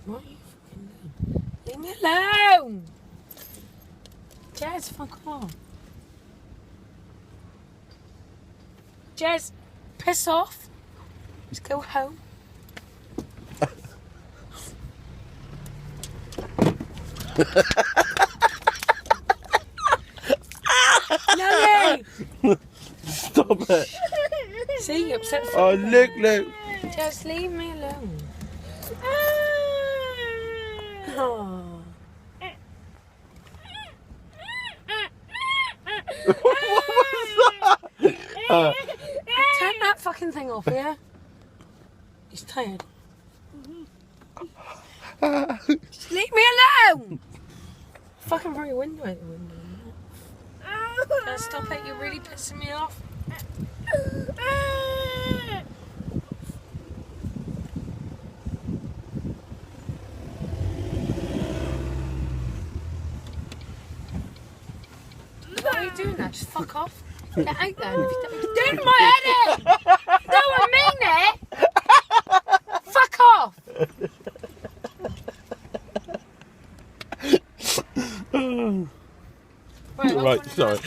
What are you fucking doing? Leave me alone! Jez, fuck off. Jez, piss off. Just go home. Nelly! Stop it. See, you upset. Oh, look. Just leave me alone. Oh. Turn that fucking thing off, yeah? He's tired. Just leave me alone! Fucking throw your window out the window. Can I stop it? You're really pissing me off. Why are you doing that? Just fuck off. Get out there. If you don't do my head in! No, I mean it! Fuck off! Right, sorry.